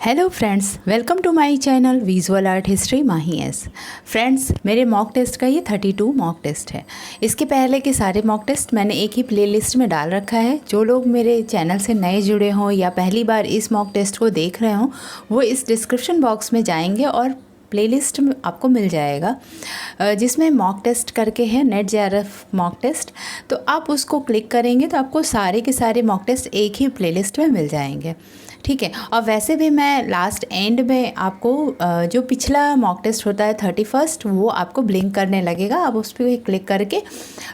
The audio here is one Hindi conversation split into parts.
Hello friends, welcome to my channel visual art history Mahi S. Friends, मेरे मॉक टेस्ट का ये 32 मॉक टेस्ट है। इसके पहले के सारे मॉक टेस्ट मैंने एक ही प्लेलिस्ट में डाल रखा है। जो लोग मेरे चैनल से नए जुड़े हों या पहली बार इस मॉक टेस्ट को देख रहे हों, वो इस डिस्क्रिप्शन बॉक्स में जाएंगे और प्लेलिस्ट में आपको मिल जाएगा जिसमें मॉक टेस्ट करके है नेट जेआरएफ मॉक टेस्ट। तो आप उसको क्लिक करेंगे तो आपको सारे के सारे मॉक टेस्ट एक ही प्लेलिस्ट में मिल जाएंगे, ठीक है। और वैसे भी मैं लास्ट एंड में आपको जो पिछला मॉक टेस्ट होता है 31, वो आपको ब्लिंक करने लगेगा। आप उस पर क्लिक करके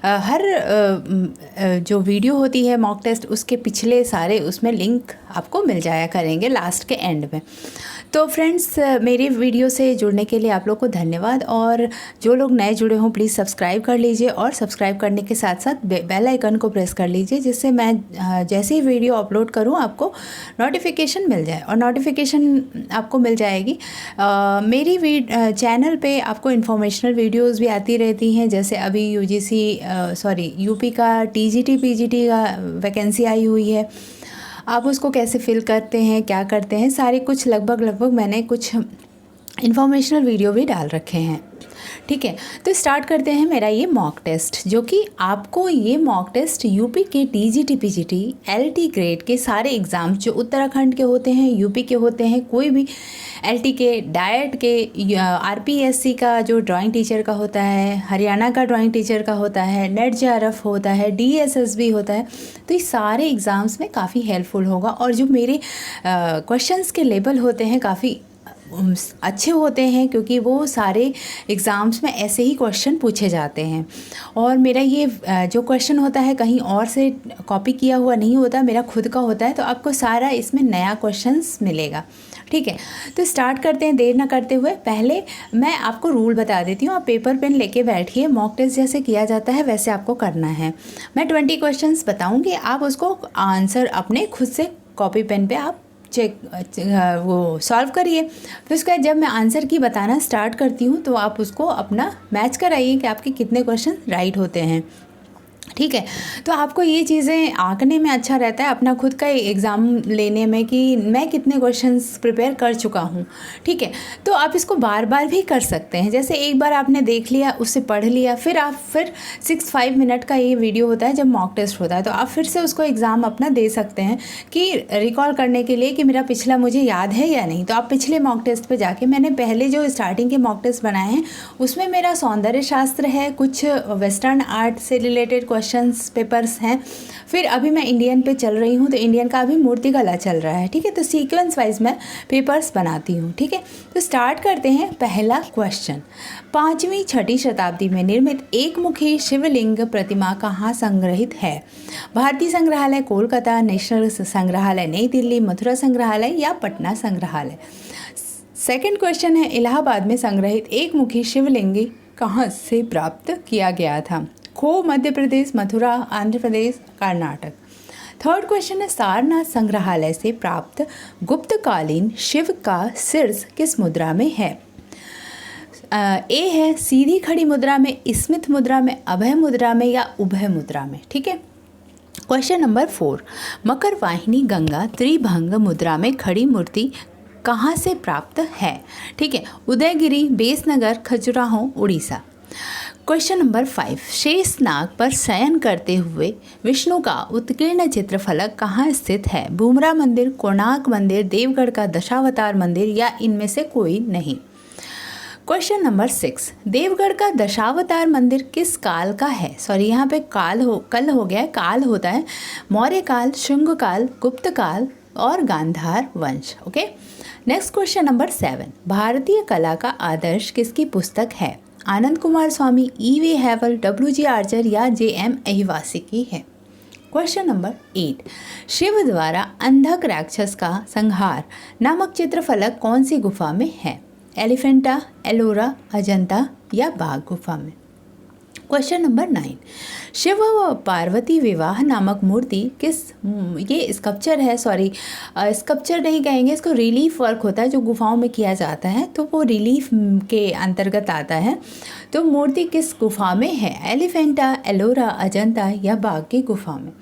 हर जो वीडियो होती है मॉक टेस्ट उसके पिछले सारे उसमें लिंक आपको मिल जाया करेंगे लास्ट के एंड में। तो फ्रेंड्स, मेरी वीडियो से जुड़ने के लिए आप लोग को धन्यवाद। और जो लोग नए जुड़े हों प्लीज़ सब्सक्राइब कर लीजिए और सब्सक्राइब करने के साथ साथ बेल आइकन को प्रेस कर लीजिए, जिससे मैं जैसे ही वीडियो अपलोड करूं आपको नोटिफिकेशन मिल जाए। और नोटिफिकेशन आपको मिल जाएगी मेरी चैनल पे आपको इन्फॉर्मेशनल वीडियोस भी आती रहती हैं। जैसे अभी यूपी का टीजीटी पीजीटी का वैकेंसी आई हुई है, आप उसको कैसे फिल करते हैं, क्या करते हैं, सारे कुछ लगभग मैंने कुछ इन्फॉर्मेशनल वीडियो भी डाल रखे हैं, ठीक है। तो स्टार्ट करते हैं मेरा ये मॉक टेस्ट, जो कि आपको ये मॉक टेस्ट यूपी के टीजीटी पीजीटी एलटी ग्रेड के सारे एग्ज़ाम जो उत्तराखंड के होते हैं, यूपी के होते हैं, कोई भी एलटी के, डायट के, आरपीएससी का जो ड्राइंग टीचर का होता है, हरियाणा का ड्राइंग टीचर का होता है, नेट जेआरएफ होता है, डीएसएसबी होता है, तो ये सारे एग्ज़ाम्स में काफ़ी हेल्पफुल होगा। और जो मेरे क्वेश्चंस के लेवल होते हैं काफ़ी अच्छे होते हैं, क्योंकि वो सारे एग्ज़ाम्स में ऐसे ही क्वेश्चन पूछे जाते हैं। और मेरा ये जो क्वेश्चन होता है कहीं और से कॉपी किया हुआ नहीं होता, मेरा खुद का होता है, तो आपको सारा इसमें नया क्वेश्चंस मिलेगा, ठीक है। तो स्टार्ट करते हैं देर ना करते हुए। पहले मैं आपको रूल बता देती हूँ, आप पेपर पेन लेके बैठिए। मॉक टेस्ट जैसे किया जाता है वैसे आपको करना है। मैं 20 क्वेश्चंस बताऊँगी, आप उसको आंसर अपने खुद से कॉपी पेन पे आप वो सॉल्व करिए। फिर उसके बाद जब मैं आंसर की बताना स्टार्ट करती हूँ तो आप उसको अपना मैच कराइए कि आपके कितने क्वेश्चन राइट होते हैं, ठीक है। तो आपको ये चीज़ें आंकने में अच्छा रहता है अपना खुद का एग्ज़ाम लेने में कि मैं कितने क्वेश्चंस प्रिपेयर कर चुका हूँ, ठीक है। तो आप इसको बार बार भी कर सकते हैं। जैसे एक बार आपने देख लिया, उससे पढ़ लिया, फिर 6-5 मिनट का ये वीडियो होता है जब मॉक टेस्ट होता है, तो आप फिर से उसको एग्ज़ाम अपना दे सकते हैं कि रिकॉल करने के लिए कि मेरा पिछला मुझे याद है या नहीं। तो आप पिछले मॉक टेस्ट पर जाके, मैंने पहले जो स्टार्टिंग के मॉक टेस्ट बनाए हैं उसमें मेरा सौंदर्य शास्त्र है, कुछ वेस्टर्न आर्ट से रिलेटेड क्वेश्चंस पेपर्स हैं। फिर अभी मैं इंडियन पे चल रही हूँ, तो इंडियन का अभी मूर्ति कला चल रहा है, ठीक है। तो सीक्वेंस वाइज मैं पेपर्स बनाती हूँ, ठीक है। तो स्टार्ट करते हैं। पहला क्वेश्चन, 5वीं-6ठी शताब्दी में निर्मित एक मुखी शिवलिंग प्रतिमा कहाँ संग्रहित है? भारतीय संग्रहालय कोलकाता, नेशनल संग्रहालय नई दिल्ली, मथुरा संग्रहालय या पटना संग्रहालय? सेकेंड क्वेश्चन है, इलाहाबाद में संग्रहित एक मुखी शिवलिंग कहाँ से प्राप्त किया गया था? खो मध्य प्रदेश, मथुरा आंध्र प्रदेश, कर्नाटक। थर्ड क्वेश्चन है, सारनाथ संग्रहालय से प्राप्त गुप्तकालीन शिव का शीर्ष किस मुद्रा में है? ए है सीधी खड़ी मुद्रा में, स्मिथ मुद्रा में, अभय मुद्रा में या उभय मुद्रा में, ठीक है। क्वेश्चन नंबर 4, मकर वाहिनी गंगा त्रिभंग मुद्रा में खड़ी मूर्ति कहाँ से प्राप्त है? ठीक है, उदयगिरी, बेसनगर, खजुराहो, उड़ीसा। क्वेश्चन नंबर 5, शेषनाग पर शयन करते हुए विष्णु का उत्कीर्ण चित्रफलक कहाँ स्थित है? भूमरा मंदिर, कोणार्क मंदिर, देवगढ़ का दशावतार मंदिर या इनमें से कोई नहीं? क्वेश्चन नंबर 6, देवगढ़ का दशावतार मंदिर किस काल का है? सॉरी, यहाँ पे कल हो गया है, काल होता है मौर्य काल, शुंग काल, गुप्त काल और गांधार वंश, ओके। नेक्स्ट क्वेश्चन नंबर 7, भारतीय कला का आदर्श किसकी पुस्तक है? आनंद कुमार स्वामी, E.V. हैवल, W.G. आर्चर या J.M. अहिवासी की है? क्वेश्चन नंबर 8, शिव द्वारा अंधक राक्षस का संहार नामक चित्रफलक कौन सी गुफा में है? एलिफेंटा, एलोरा, अजंता या बाघ गुफा में? क्वेश्चन नंबर 9, शिव व पार्वती विवाह नामक मूर्ति ये स्कल्पचर है, स्कल्पचर नहीं कहेंगे इसको, रिलीफ वर्क होता है जो गुफाओं में किया जाता है, तो वो रिलीफ के अंतर्गत आता है। तो मूर्ति किस गुफा में है? एलिफेंटा, एलोरा, अजंता या बाघ की गुफा में?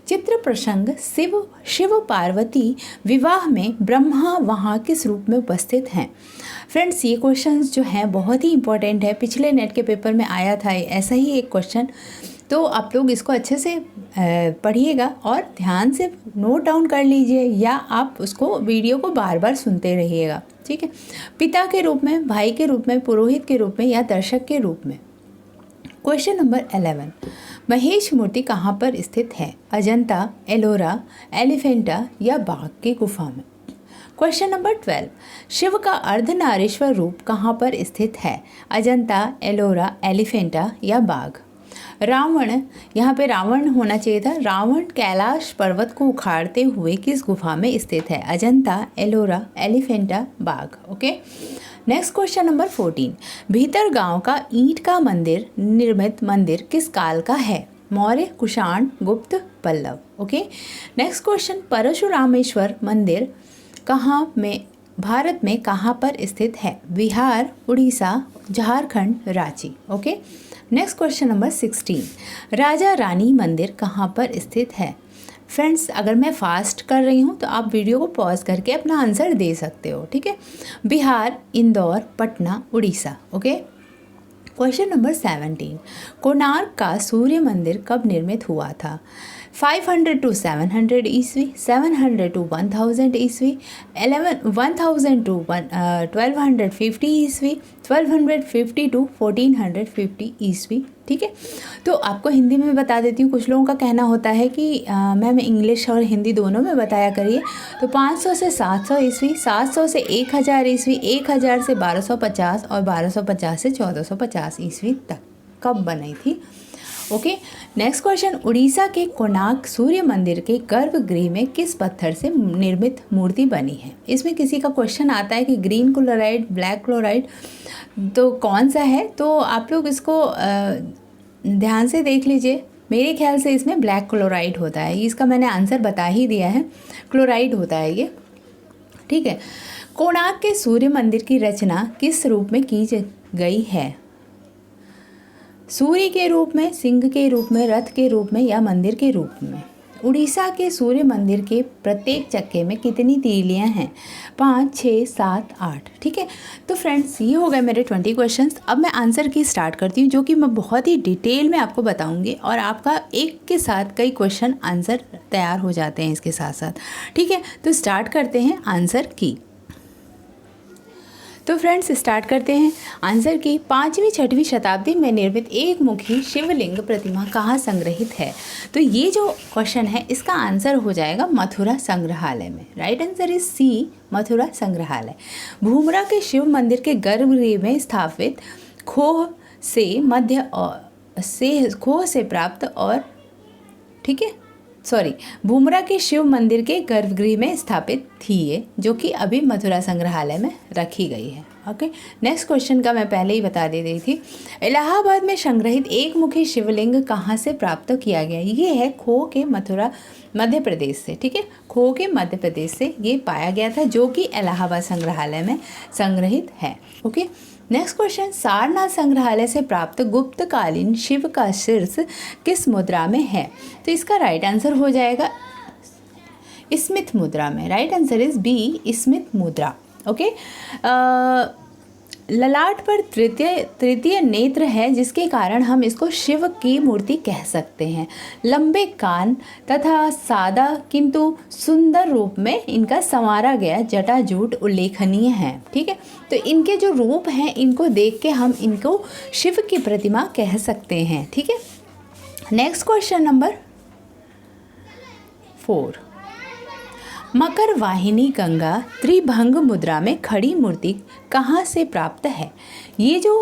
चित्र प्रसंग शिव पार्वती विवाह में ब्रह्मा वहाँ किस रूप में उपस्थित हैं। फ्रेंड्स, ये क्वेश्चंस जो हैं बहुत ही इंपॉर्टेंट है, पिछले नेट के पेपर में आया था ऐसा ही एक क्वेश्चन, तो आप लोग इसको अच्छे से पढ़िएगा और ध्यान से नोट डाउन कर लीजिए या आप उसको वीडियो को बार बार सुनते रहिएगा, ठीक है। पिता के रूप में, भाई के रूप में, पुरोहित के रूप में या दर्शक के रूप में। क्वेश्चन नंबर 11, महेश मूर्ति कहाँ पर स्थित है? अजंता, एलोरा, एलिफेंटा या बाघ की गुफा में। क्वेश्चन नंबर 12, शिव का अर्धनारीश्वर रूप कहाँ पर स्थित है? अजंता, एलोरा, एलिफेंटा या बाघ। रावण, यहाँ पे रावण होना चाहिए था। रावण कैलाश पर्वत को उखाड़ते हुए किस गुफा में स्थित है? अजंता, एलोरा, एलिफेंटा, बाघ। ओके। नेक्स्ट क्वेश्चन नंबर 14, भीतर गांव का ईंट का निर्मित मंदिर किस काल का है? Maurya, Kushan, Gupta, Pallava. Okay. Next question, Parashurameshwar मंदिर भारत में कहाँ पर स्थित है? Bihar, Orissa, Jharkhand, Ranchi. Okay. Next question number 16, Raja Rani मंदिर कहाँ पर स्थित है? फ्रेंड्स, अगर मैं फास्ट कर रही हूँ तो आप वीडियो को पॉज करके अपना आंसर दे सकते हो, ठीक है। Bihar, Indore, Patna, Orissa. Okay. Question number 17, Konark का सूर्य मंदिर कब निर्मित हुआ था? 500 to 700 ईस्वी, 700 to 1000 ईस्वी, 1000 to 1250 ईस्वी, 1250 to 1450 ईस्वी, ठीक है। तो आपको हिंदी में बता देती हूँ, कुछ लोगों का कहना होता है कि मैम इंग्लिश और हिंदी दोनों में बताया करिए। तो 500 से 700 ईस्वी, 700 से 1000 ईस्वी, 1000 से 1250 और 1250 से 1450 ईस्वी तक कब बनी थी? ओके। नेक्स्ट क्वेश्चन, उड़ीसा के कोणार्क सूर्य मंदिर के गर्भगृह में किस पत्थर से निर्मित मूर्ति बनी है? इसमें किसी का क्वेश्चन आता है कि ग्रीन क्लोराइड, ब्लैक क्लोराइड, तो कौन सा है? तो आप लोग इसको ध्यान से देख लीजिए। मेरे ख्याल से इसमें ब्लैक क्लोराइड होता है। इसका मैंने आंसर बता ही दिया है, क्लोराइड होता है ये, ठीक है। कोणार्क के सूर्य मंदिर की रचना किस रूप में की गई है? सूर्य के रूप में, सिंह के रूप में, रथ के रूप में या मंदिर के रूप में। उड़ीसा के सूर्य मंदिर के प्रत्येक चक्के में कितनी तीलियां हैं? 5, 6, 7, 8, ठीक है। तो फ्रेंड्स, ये हो गए मेरे 20 क्वेश्चंस। अब मैं आंसर की स्टार्ट करती हूँ, जो कि मैं बहुत ही डिटेल में आपको बताऊँगी और आपका एक के साथ कई क्वेश्चन आंसर तैयार हो जाते हैं इसके साथ साथ, ठीक है। तो स्टार्ट करते हैं आंसर की। तो फ्रेंड्स, स्टार्ट करते हैं आंसर की। 5वीं 6वीं शताब्दी में निर्मित एक मुखी शिवलिंग प्रतिमा कहाँ संग्रहित है? तो ये जो क्वेश्चन है इसका आंसर हो जाएगा मथुरा संग्रहालय में। Right answer is C, Mathura संग्रहालय। भूमरा के शिव मंदिर के गर्भगृह में स्थापित खोह से प्राप्त और, ठीक है, भूमरा के शिव मंदिर के गर्भगृह में स्थापित थी ये, जो कि अभी मथुरा संग्रहालय में रखी गई है। ओके। नेक्स्ट क्वेश्चन का मैं पहले ही बता दे रही थी। इलाहाबाद में संग्रहित एक मुखी शिवलिंग कहाँ से प्राप्त किया गया? ये है खोह के मध्य प्रदेश से, ठीक है। खोह के मध्य प्रदेश से ये पाया गया था, जो कि इलाहाबाद संग्रहालय में संग्रहित है। ओके। नेक्स्ट क्वेश्चन, सारनाथ संग्रहालय से प्राप्त गुप्तकालीन शिव का शीर्ष किस मुद्रा में है? तो इसका राइट आंसर हो जाएगा स्मिथ मुद्रा में। राइट आंसर इज बी, स्मिथ मुद्रा। ओके। ललाट पर तृतीय नेत्र है, जिसके कारण हम इसको शिव की मूर्ति कह सकते हैं। लंबे कान तथा सादा किंतु सुंदर रूप में इनका संवारा गया जटाजूट उल्लेखनीय है, ठीक है। तो इनके जो रूप हैं इनको देख के हम इनको शिव की प्रतिमा कह सकते हैं, ठीक है। नेक्स्ट क्वेश्चन नंबर 4, मकर वाहिनी गंगा त्रिभंग मुद्रा में खड़ी मूर्ति कहाँ से प्राप्त है? ये जो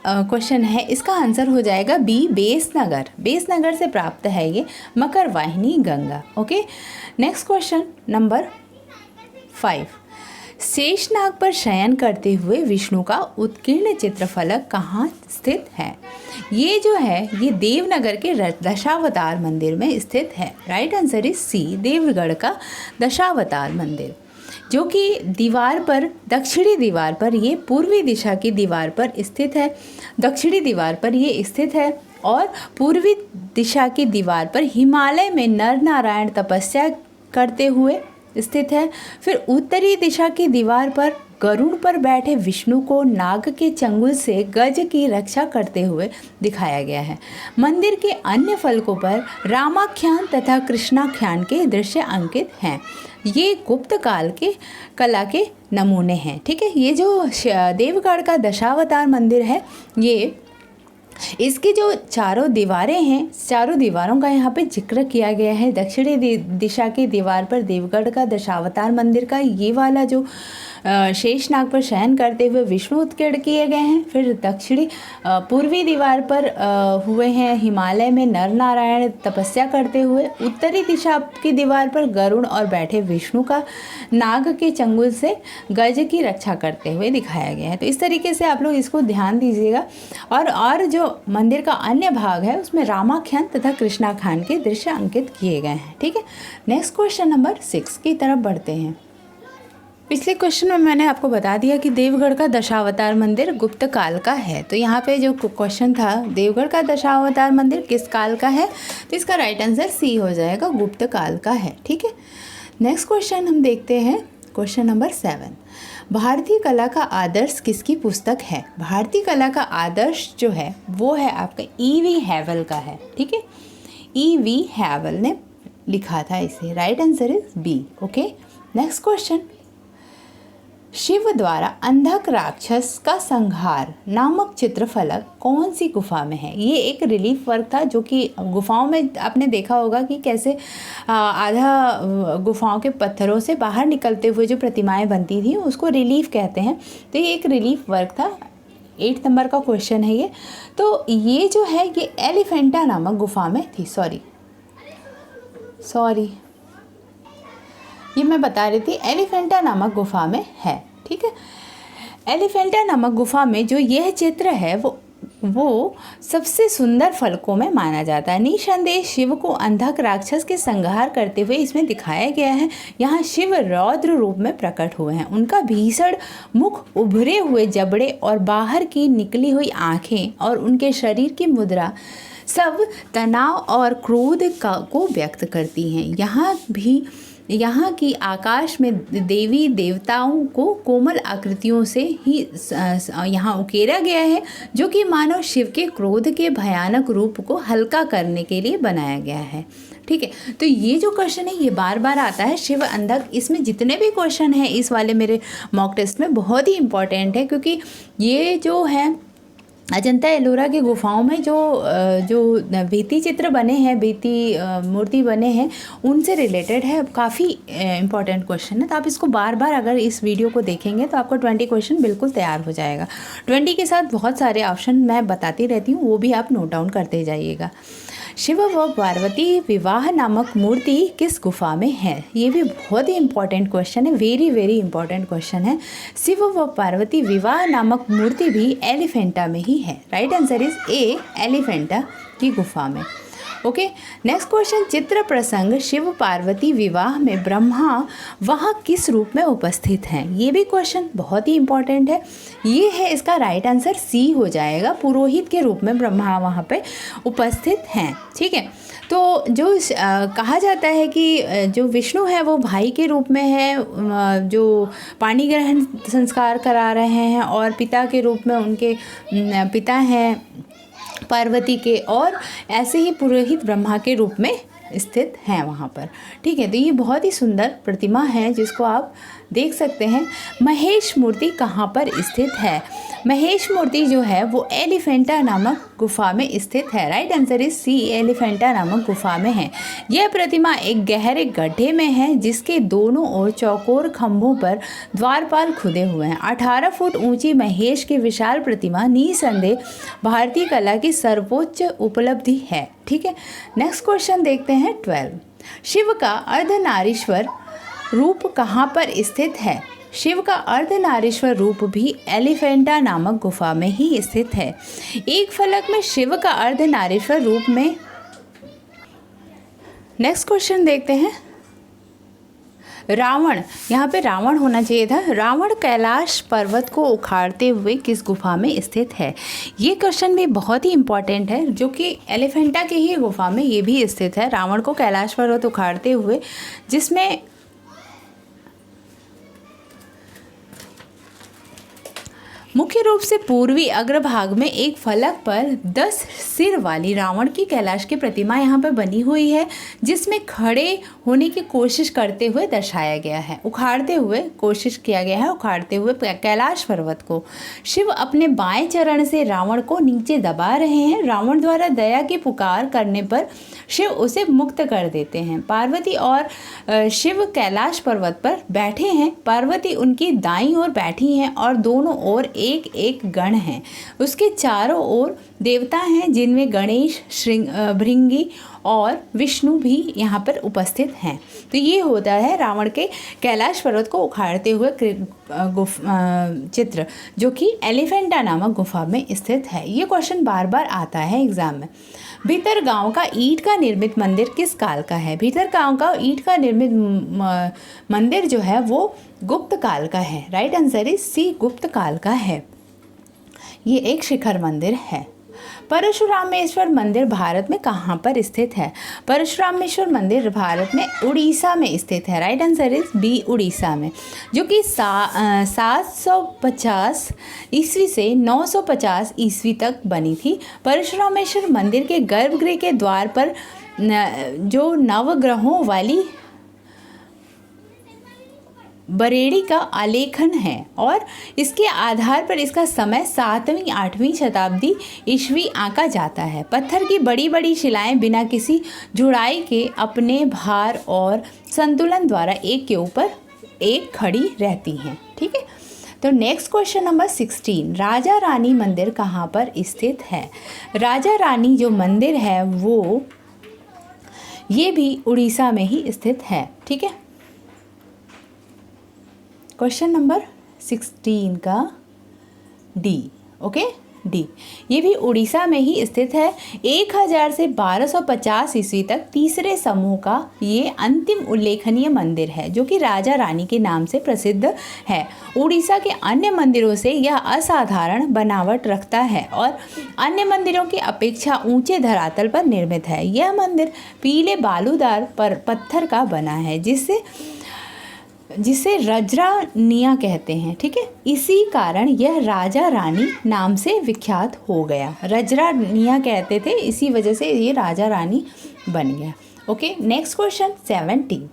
क्वेश्चन है इसका आंसर हो जाएगा बी, बेसनगर से प्राप्त है ये मकर वाहिनी Ganga. Okay. Next question number 5, Sheshnag पर शयन करते हुए विष्णु का उत्कीर्ण चित्रफलक कहाँ स्थित है? ये जो है ये देवनगर के दशावतार मंदिर में स्थित है। Right answer is C, Deogarh का दशावतार मंदिर, जो कि दीवार पर, दक्षिणी दीवार पर, ये पूर्वी दिशा की दीवार पर स्थित है। दक्षिणी दीवार पर ये स्थित है। और पूर्वी दिशा की दीवार पर हिमालय में नर नारायण तपस्या करते हुए स्थित है। फिर उत्तरी दिशा की दीवार पर गरुड़ पर बैठे विष्णु को नाग के चंगुल से गज की रक्षा करते हुए दिखाया गया है। मंदिर के अन्य फलकों पर रामाख्यान तथा कृष्णाख्यान के दृश्य अंकित हैं। ये गुप्त काल के कला के नमूने हैं। ठीक है, ये जो देवगढ़ का दशावतार मंदिर है, ये इसकी जो चारों दीवारें हैं, चारों दीवारों का यहाँ पे जिक्र किया गया है। दक्षिणी दिशा की दीवार पर देवगढ़ का दशावतार मंदिर का ये वाला जो शेषनाग पर शयन करते हुए विष्णु उत्कीर्ण किए गए हैं। फिर दक्षिणी पूर्वी दीवार पर हुए हैं हिमालय में नर नारायण तपस्या करते हुए। उत्तरी दिशा की दीवार पर गरुड़ और बैठे विष्णु का नाग के चंगुल से गज की रक्षा करते हुए दिखाया गया है। तो इस तरीके से आप लोग इसको ध्यान दीजिएगा। और जो मंदिर का अन्य भाग है उसमें रामाख्यान तथा कृष्णाख्यान के दृश्य अंकित किए गए हैं। ठीक है, नेक्स्ट क्वेश्चन नंबर 6 की तरफ बढ़ते हैं। पिछले क्वेश्चन में मैंने आपको बता दिया कि देवगढ़ का दशावतार मंदिर गुप्त काल का है। तो यहाँ पे जो क्वेश्चन था, देवगढ़ का दशावतार मंदिर किस काल का है, तो इसका राइट आंसर सी हो जाएगा, गुप्त काल का है। ठीक है, नेक्स्ट क्वेश्चन हम देखते हैं, क्वेश्चन नंबर 7। भारतीय कला का आदर्श किसकी पुस्तक है? भारतीय कला का आदर्श जो है वो है आपका E.V. हैवल का है। ठीक है, E.V. हैवल ने लिखा था इसे। Right answer is B. Okay, next question. Shiva द्वारा अंधक राक्षस का संहार नामक चित्रफलक कौन सी गुफा में है? ये एक रिलीफ वर्क था जो कि गुफाओं में आपने देखा होगा कि कैसे आधा गुफाओं के पत्थरों से बाहर निकलते हुए जो प्रतिमाएं बनती थी उसको रिलीफ कहते हैं। तो ये एक रिलीफ वर्क था। 8 नंबर का क्वेश्चन है ये। तो ये जो है ये एलिफेंटा नामक गुफा में थी। सॉरी ये मैं बता रही थी, एलिफेंटा नामक गुफा में है। ठीक है, एलिफेंटा नामक गुफा में जो यह चित्र है वो सबसे सुंदर फलकों में माना जाता है। निसंदेह शिव को अंधक राक्षस के संहार करते हुए इसमें दिखाया गया है। यहाँ शिव रौद्र रूप में प्रकट हुए हैं। उनका भीषण मुख, उभरे हुए जबड़े और बाहर की निकली हुई आँखें और उनके शरीर की मुद्रा सब तनाव और क्रोध को व्यक्त करती हैं। यहाँ की आकाश में देवी देवताओं को कोमल आकृतियों से ही यहाँ उकेरा गया है, जो कि मानव शिव के क्रोध के भयानक रूप को हल्का करने के लिए बनाया गया है। ठीक है, तो ये जो क्वेश्चन है ये बार बार आता है, शिव अंधक। इसमें जितने भी क्वेश्चन हैं इस वाले मेरे मॉक टेस्ट में बहुत ही इंपॉर्टेंट है, क्योंकि ये जो है अजंता एलोरा की गुफाओं में जो भित्ति चित्र बने हैं, भित्ति मूर्ति बने हैं, उनसे रिलेटेड है। काफ़ी इंपॉर्टेंट क्वेश्चन है। तो आप इसको बार बार अगर इस वीडियो को देखेंगे तो आपको 20 क्वेश्चन बिल्कुल तैयार हो जाएगा। 20 के साथ बहुत सारे ऑप्शन मैं बताती रहती हूँ, वो भी आप नोट डाउन करते जाइएगा। शिव व पार्वती विवाह नामक मूर्ति किस गुफा में है? ये भी बहुत ही इंपॉर्टेंट क्वेश्चन है, वेरी इंपॉर्टेंट क्वेश्चन है। शिव व पार्वती विवाह नामक मूर्ति भी एलिफेंटा में ही है। Right answer is a, Elephanta की गुफा में। Okay, next question. चित्र प्रसंग शिव पार्वती विवाह में ब्रह्मा वहाँ किस रूप में उपस्थित हैं? ये भी क्वेश्चन बहुत ही इंपॉर्टेंट है। ये है इसका राइट आंसर सी हो जाएगा, पुरोहित के रूप में ब्रह्मा वहाँ पे उपस्थित हैं। ठीक है, तो जो कहा जाता है कि जो विष्णु है वो भाई के रूप में है, जो पाणी ग्रहण संस्कार करा रहे हैं, और पिता के रूप में उनके पिता हैं पार्वती के, और ऐसे ही पुरोहित ब्रह्मा के रूप में स्थित हैं वहाँ पर। ठीक है, तो ये बहुत ही सुंदर प्रतिमा है जिसको आप देख सकते हैं। महेश मूर्ति कहाँ पर स्थित है? महेश मूर्ति जो है वो एलिफेंटा नामक गुफा में स्थित है। Right answer is C, Elephanta नामक गुफा में है। यह प्रतिमा एक गहरे गड्ढे में है जिसके दोनों ओर चौकोर खंभों पर द्वारपाल खुदे हुए हैं। 18 फुट ऊंची महेश की विशाल प्रतिमा निसंदेह भारतीय कला की सर्वोच्च उपलब्धि है। ठीक है, नेक्स्ट क्वेश्चन देखते हैं 12। शिव का अर्धनारीश्वर रूप कहाँ पर स्थित है? शिव का अर्धनारीश्वर रूप भी एलिफेंटा नामक गुफा में ही स्थित है। एक फलक में शिव का अर्धनारीश्वर रूप में। नेक्स्ट क्वेश्चन देखते हैं। रावण, यहाँ पे रावण होना चाहिए था। रावण कैलाश पर्वत को उखाड़ते हुए किस गुफा में स्थित है? ये क्वेश्चन भी बहुत ही इम्पॉर्टेंट है, जो कि एलिफेंटा की ही गुफा में ये भी स्थित है। रावण को कैलाश पर्वत उखाड़ते हुए, जिसमें मुख्य रूप से पूर्वी अग्रभाग में एक फलक पर 10 सिर वाली रावण की कैलाश की प्रतिमा यहाँ पर बनी हुई है, जिसमें खड़े होने की कोशिश करते हुए दर्शाया गया है। उखाड़ते हुए कोशिश किया गया है, उखाड़ते हुए कैलाश पर्वत को। शिव अपने बाएं चरण से रावण को नीचे दबा रहे हैं। रावण द्वारा दया की पुकार करने पर शिव उसे मुक्त कर देते हैं। पार्वती और शिव कैलाश पर्वत पर बैठे हैं। पार्वती उनकी दाईं ओर बैठी हैं और दोनों ओर एक एक गण हैं। उसके चारों ओर देवता हैं, जिनमें गणेश, भृंगी और विष्णु भी यहाँ पर उपस्थित हैं। तो ये होता है रावण के कैलाश पर्वत को उखाड़ते हुए चित्र, जो कि एलिफेंटा नामक गुफा में स्थित है। ये क्वेश्चन बार बार आता है एग्जाम में। भीतर गांव का ईंट का निर्मित मंदिर किस काल का है? भीतर गांव का ईंट का निर्मित मंदिर जो है वो गुप्त काल का है। राइट आंसर इज सी, गुप्त काल का है। ये एक शिखर मंदिर है। परशुरामेश्वर मंदिर भारत में कहाँ पर स्थित है? परशुरामेश्वर मंदिर भारत में उड़ीसा में स्थित है। Right answer is B, Orissa में, जो कि 750 ईस्वी से 950 ईस्वी तक बनी थी। परशुरामेश्वर मंदिर के गर्भगृह के द्वार पर जो नवग्रहों वाली बरेड़ी का आलेखन है और इसके आधार पर इसका समय 7वीं 8वीं शताब्दी ईस्वी आंका जाता है। पत्थर की बड़ी बड़ी शिलाएं बिना किसी जुड़ाई के अपने भार और संतुलन द्वारा एक के ऊपर एक खड़ी रहती हैं। ठीक है, तो next question number 16, Raja Rani मंदिर कहाँ पर स्थित है? राजा रानी जो मंदिर है वो ये भी उड़ीसा में ही स्थित है। ठीक है, क्वेश्चन नंबर 16 का डी, ओके डी, ये भी उड़ीसा में ही स्थित है। 1000 से 1250 ईस्वी तक तीसरे समूह का ये अंतिम उल्लेखनीय मंदिर है, जो कि राजा रानी के नाम से प्रसिद्ध है। उड़ीसा के अन्य मंदिरों से यह असाधारण बनावट रखता है और अन्य मंदिरों की अपेक्षा ऊंचे धरातल पर निर्मित है। यह मंदिर पीले बालूदार पत्थर का बना है, जिसे रजरानिया कहते हैं। ठीक है, इसी कारण यह राजा रानी नाम से विख्यात हो गया। रजरानिया कहते थे, इसी वजह से ये राजा रानी बन गया। ओके, नेक्स्ट क्वेश्चन 17,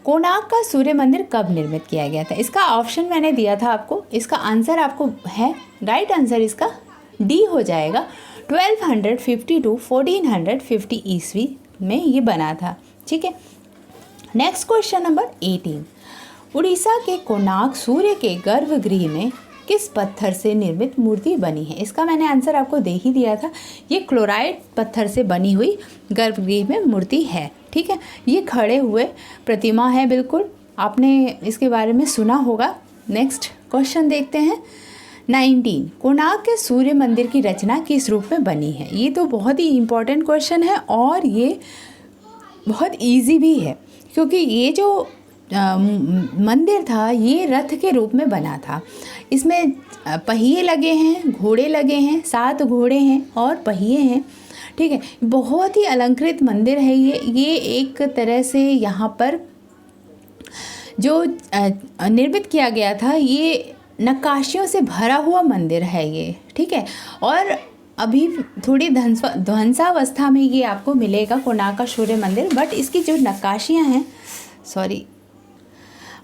कोणार्क का सूर्य मंदिर कब निर्मित किया गया था? इसका ऑप्शन मैंने दिया था आपको, इसका आंसर आपको है, राइट आंसर इसका डी हो जाएगा। 1250 to 1450 ईस्वी में ये बना था। ठीक है, नेक्स्ट क्वेश्चन नंबर 18, उड़ीसा के कोणार्क सूर्य के गर्भगृह में किस पत्थर से निर्मित मूर्ति बनी है? इसका मैंने आंसर आपको दे ही दिया था। ये क्लोराइट पत्थर से बनी हुई गर्भगृह में मूर्ति है। ठीक है, ये खड़े हुए प्रतिमा है, बिल्कुल आपने इसके बारे में सुना होगा। नेक्स्ट क्वेश्चन देखते हैं 19, कोणार्क के सूर्य मंदिर की रचना किस रूप में बनी है? ये तो बहुत ही इम्पोर्टेंट क्वेश्चन है और ये बहुत ईजी भी है, क्योंकि ये जो मंदिर था ये रथ के रूप में बना था। इसमें पहिए लगे हैं, घोड़े लगे हैं, 7 घोड़े हैं और पहिए हैं। ठीक है, बहुत ही अलंकृत मंदिर है ये एक तरह से यहाँ पर जो निर्मित किया गया था, ये नक्काशियों से भरा हुआ मंदिर है ये। ठीक है, और अभी थोड़ी ध्वंसावस्था में ये आपको मिलेगा कोणार्क का सूर्य मंदिर, बट इसकी जो नक्काशियाँ हैं, सॉरी,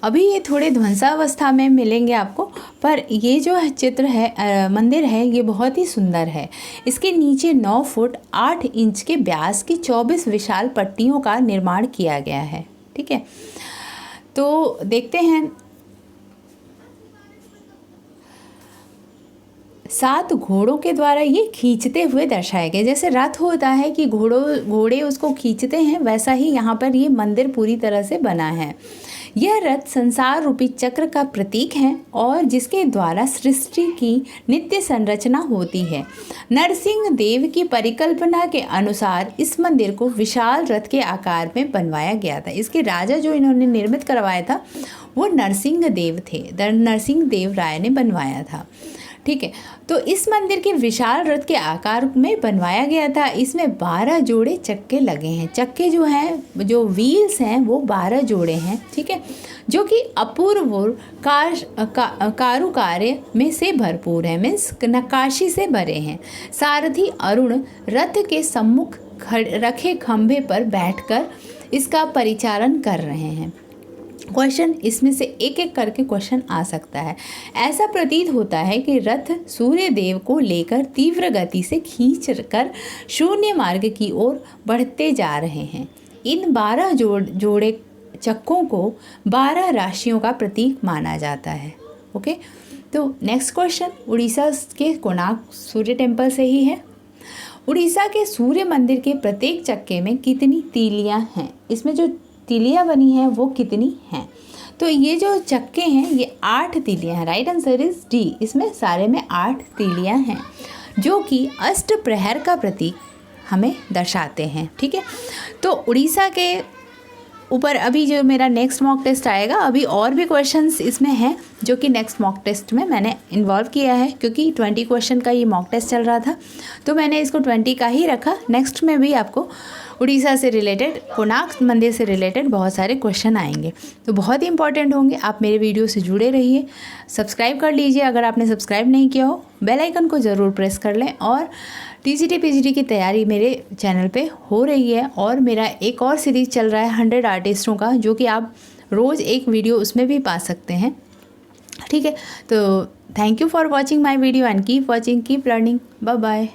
अभी ये थोड़े ध्वंसावस्था में मिलेंगे आपको, पर ये जो चित्र है मंदिर है ये बहुत ही सुंदर है। इसके नीचे 9 फुट 8 इंच के व्यास की 24 विशाल पट्टियों का निर्माण किया गया है। ठीक है, तो देखते हैं 7 घोड़ों के द्वारा ये खींचते हुए दर्शाए गए। जैसे रथ होता है कि घोड़े उसको खींचते हैं, वैसा ही यहाँ पर ये मंदिर पूरी तरह से बना है। यह रथ संसार रूपी चक्र का प्रतीक है और जिसके द्वारा सृष्टि की नित्य संरचना होती है। नरसिंह देव की परिकल्पना के अनुसार इस मंदिर को विशाल रथ के आकार में बनवाया गया था। इसके राजा जो इन्होंने निर्मित करवाया था वो नरसिंह देव थे, नरसिंह देव राय ने बनवाया था। ठीक है, तो इस मंदिर के विशाल रथ के आकार में बनवाया गया था। इसमें 12 जोड़े चक्के लगे हैं। चक्के जो हैं, जो व्हील्स हैं वो 12 जोड़े हैं। ठीक है, जो कि अपूर्व कारुकार्य में से भरपूर है, मीन्स नक्काशी से भरे हैं। सारथी अरुण रथ के सम्मुख रखे खंभे पर बैठकर इसका परिचालन कर रहे हैं। क्वेश्चन, इसमें से एक एक करके क्वेश्चन आ सकता है। ऐसा प्रतीत होता है कि रथ सूर्य देव को लेकर तीव्र गति से खींच कर शून्य मार्ग की ओर बढ़ते जा रहे हैं। इन 12 जोड़े चक्कों को 12 राशियों का प्रतीक माना जाता है। ओके, तो नेक्स्ट क्वेश्चन उड़ीसा के कोणार्क सूर्य टेम्पल से ही है। उड़ीसा के सूर्य मंदिर के प्रत्येक चक्के में कितनी तीलियां हैं? इसमें जो तीलियां बनी हैं वो कितनी हैं? तो ये जो चक्के हैं ये 8 तीलियां हैं। राइट आंसर इज डी, इसमें सारे में 8 तीलियां हैं जो कि अष्ट प्रहर का प्रतीक हमें दर्शाते हैं। ठीक है, तो उड़ीसा के ऊपर अभी जो मेरा नेक्स्ट मॉक टेस्ट आएगा, अभी और भी क्वेश्चंस इसमें हैं जो कि नेक्स्ट मॉक टेस्ट में मैंने इन्वॉल्व किया है, क्योंकि 20 क्वेश्चन का ये मॉक टेस्ट चल रहा था तो मैंने इसको 20 का ही रखा। नेक्स्ट में भी आपको उड़ीसा से रिलेटेड, कोणार्क मंदिर से रिलेटेड बहुत सारे क्वेश्चन आएंगे, तो बहुत ही इंपॉर्टेंट होंगे। आप मेरे वीडियो से जुड़े रहिए, सब्सक्राइब कर लीजिए अगर आपने सब्सक्राइब नहीं किया हो, बेल आइकन को ज़रूर प्रेस कर लें। और टीजीटी पीजीटी की तैयारी मेरे चैनल पे हो रही है और मेरा एक और सीरीज़ चल रहा है 100 आर्टिस्टों का, जो कि आप रोज़ एक वीडियो उसमें भी पा सकते हैं। ठीक है, तो thank you for watching my video and keep watching, keep learning. Bye bye.